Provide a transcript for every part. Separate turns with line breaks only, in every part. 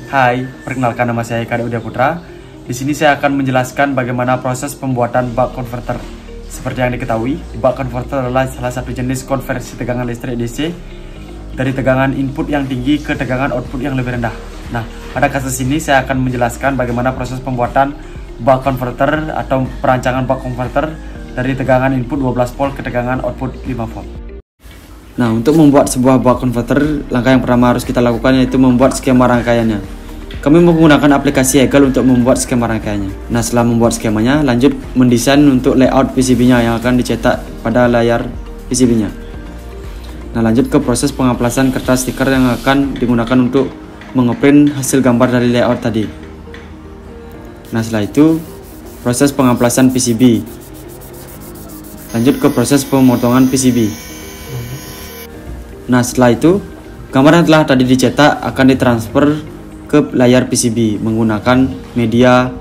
Hai, perkenalkan nama saya Eka Udia Putra. Di sini saya akan menjelaskan bagaimana proses pembuatan buck converter. Seperti yang diketahui, buck converter adalah salah satu jenis konversi tegangan listrik DC dari tegangan input yang tinggi ke tegangan output yang lebih rendah. Nah, pada kasus ini saya akan menjelaskan bagaimana proses pembuatan buck converter atau perancangan buck converter dari tegangan input 12 volt ke tegangan output 5 volt. Nah, untuk membuat sebuah buck converter, langkah yang pertama harus kita lakukan yaitu membuat skema rangkaiannya. Kami menggunakan aplikasi Eagle untuk membuat skema rangkaiannya. Nah, setelah membuat skemanya, lanjut mendesain untuk layout PCB-nya yang akan dicetak pada layar PCB-nya. Nah, lanjut ke proses pengamplasan kertas stiker yang akan digunakan untuk mengeprint hasil gambar dari layout tadi. Nah, setelah itu, proses pengamplasan PCB. Lanjut ke proses pemotongan PCB. Nah, setelah itu, gambar yang telah tadi dicetak akan ditransfer ke layar PCB menggunakan media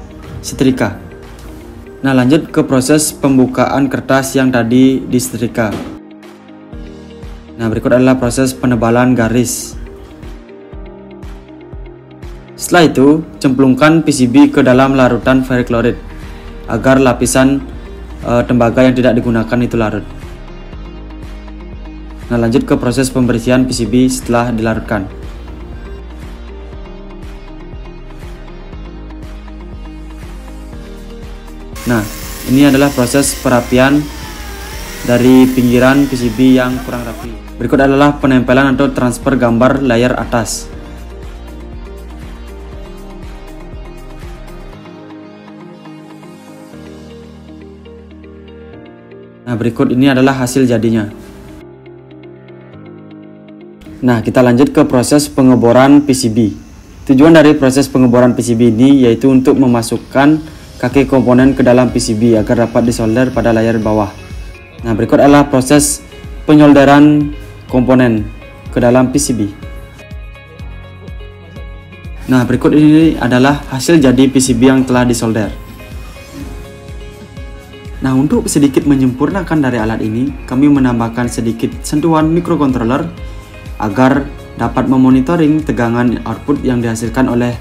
setrika. Nah, lanjut ke proses pembukaan kertas yang tadi disetrika. Nah, berikut adalah proses penebalan garis. Setelah itu, cemplungkan PCB ke dalam larutan ferrichloride agar lapisan tembaga yang tidak digunakan itu larut. Nah, lanjut ke proses pembersihan PCB setelah dilarutkan. Nah, ini adalah proses perapian dari pinggiran PCB yang kurang rapi. Berikut adalah penempelan atau transfer gambar layar atas. Nah, berikut ini adalah hasil jadinya. Nah, kita lanjut ke proses pengeboran PCB. Tujuan dari proses pengeboran PCB ini yaitu untuk memasukkan kaki komponen ke dalam PCB agar dapat disolder pada layar bawah. Nah, berikut adalah proses penyolderan komponen ke dalam PCB. Nah, berikut ini adalah hasil jadi PCB yang telah disolder. Nah, untuk sedikit menyempurnakan dari alat ini, kami menambahkan sedikit sentuhan microcontroller agar dapat memonitoring tegangan output yang dihasilkan oleh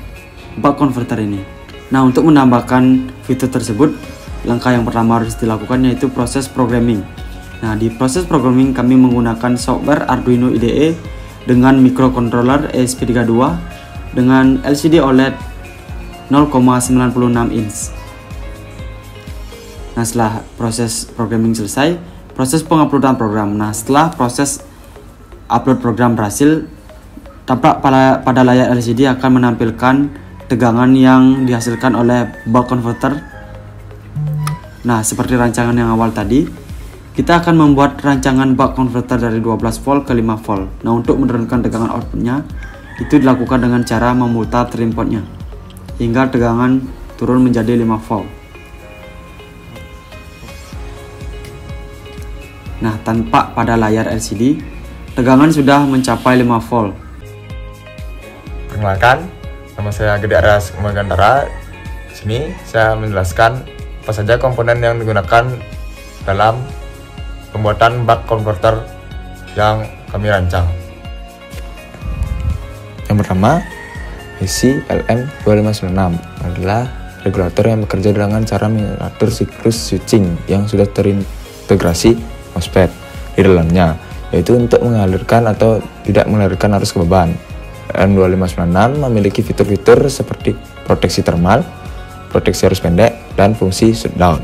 buck converter ini. Nah, untuk menambahkan fitur tersebut, langkah yang pertama harus dilakukan yaitu proses programming. Nah, di proses programming kami menggunakan software Arduino IDE dengan microcontroller ESP32 dengan LCD OLED 0,96 inch. Nah, setelah proses programming selesai, proses penguploadan program. Nah, setelah proses upload program berhasil, tampak pada layar LCD akan menampilkan tegangan yang dihasilkan oleh buck converter. Nah, seperti rancangan yang awal tadi, kita akan membuat rancangan buck converter dari 12 volt ke 5 volt. Nah, untuk menurunkan tegangan outputnya, itu dilakukan dengan cara memutar trim potnya hingga tegangan turun menjadi 5 volt. Nah, tampak pada layar LCD tegangan sudah mencapai 5 volt.
Perkenalkan, nama saya Gede Aras Magandara. Sini saya menjelaskan apa saja komponen yang digunakan dalam pembuatan buck converter yang kami rancang. Yang pertama, IC LM2596 adalah regulator yang bekerja dengan cara mengatur siklus switching yang sudah terintegrasi MOSFET di dalamnya, yaitu untuk mengalirkan atau tidak mengalirkan arus ke beban. LM2596 memiliki fitur-fitur seperti proteksi thermal, proteksi arus pendek, dan fungsi shutdown.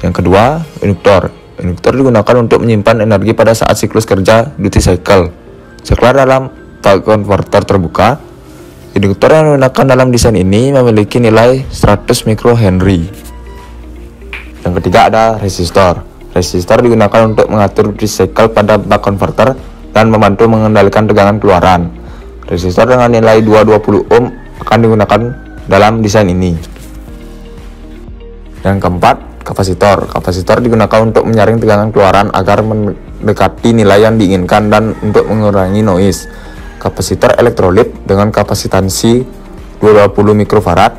Yang kedua, induktor. Induktor digunakan untuk menyimpan energi pada saat siklus kerja duty cycle. Sekelar dalam buck converter terbuka, induktor yang digunakan dalam desain ini memiliki nilai 100 microhenry. Yang ketiga ada resistor. Resistor digunakan untuk mengatur duty cycle pada buck converter dan membantu mengendalikan tegangan keluaran. Resistor dengan nilai 220 ohm akan digunakan dalam desain ini. Yang keempat, kapasitor. Kapasitor digunakan untuk menyaring tegangan keluaran agar mendekati nilai yang diinginkan dan untuk mengurangi noise. Kapasitor elektrolit dengan kapasitansi 220 mikrofarad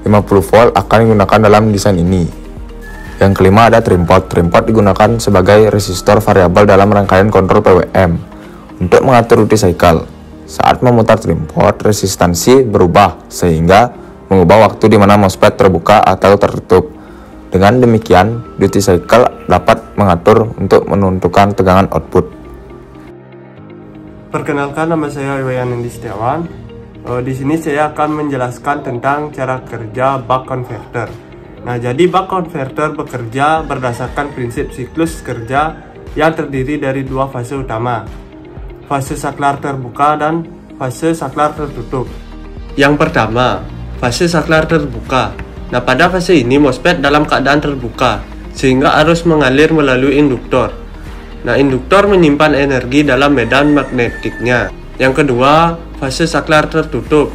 50 volt akan digunakan dalam desain ini. Yang kelima ada trim pot. Trim pot digunakan sebagai resistor variabel dalam rangkaian kontrol PWM untuk mengatur duty cycle. Saat memutar trimpot, resistansi berubah sehingga mengubah waktu di mana MOSFET terbuka atau tertutup. Dengan demikian, duty cycle dapat mengatur untuk menentukan tegangan output.
Perkenalkan, nama saya Iwayan Andi Setiawan. Di sini saya akan menjelaskan tentang cara kerja buck converter. Nah, jadi buck converter bekerja berdasarkan prinsip siklus kerja yang terdiri dari dua fase utama, fase saklar terbuka dan fase saklar tertutup. Yang pertama, fase saklar terbuka. Nah, pada fase ini MOSFET dalam keadaan terbuka, sehingga arus mengalir melalui induktor. Nah, induktor menyimpan energi dalam medan magnetiknya. Yang kedua, fase saklar tertutup.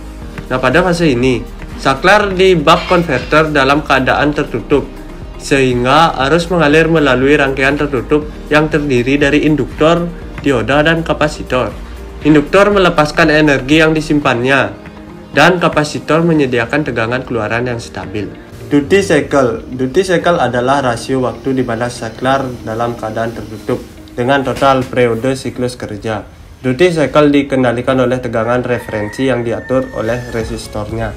Nah, pada fase ini saklar di buck converter dalam keadaan tertutup, sehingga arus mengalir melalui rangkaian tertutup yang terdiri dari induktor, dioda, dan kapasitor. Induktor melepaskan energi yang disimpannya, dan kapasitor menyediakan tegangan keluaran yang stabil. Duty cycle adalah rasio waktu di mana saklar dalam keadaan tertutup dengan total periode siklus kerja. Duty cycle dikendalikan oleh tegangan referensi yang diatur oleh resistornya.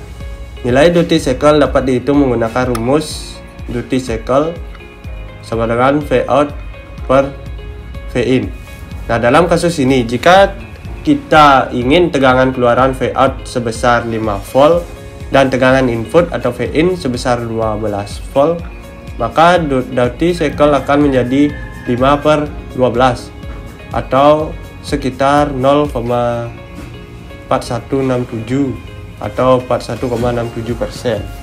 Nilai duty cycle dapat dihitung menggunakan rumus duty cycle sama dengan V out per V in. Nah, dalam kasus ini, jika kita ingin tegangan keluaran V out sebesar 5 volt dan tegangan input atau V in sebesar 12 volt, maka duty cycle akan menjadi 5 per 12 atau sekitar 0,4167 atau 41,67%.